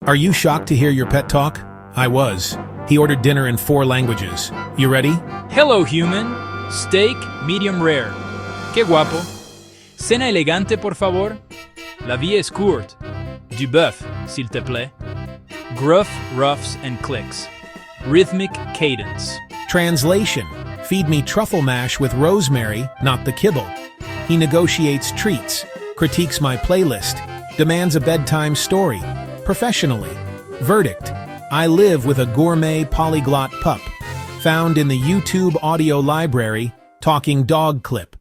Are you shocked to hear your pet talk? I was. He ordered dinner in 4 languages. You ready? Hello, human. Steak, medium rare. Qué guapo. Cena elegante, por favor. La vie est courte. Du bœuf, s'il te plaît. Gruff, ruffs, and clicks. Rhythmic cadence. Translation. Feed me truffle mash with rosemary, not the kibble. He negotiates treats, critiques my playlist, demands a bedtime story. Professionally. Verdict. I live with a gourmet polyglot pup. Found in the YouTube audio library, Talking Dog clip.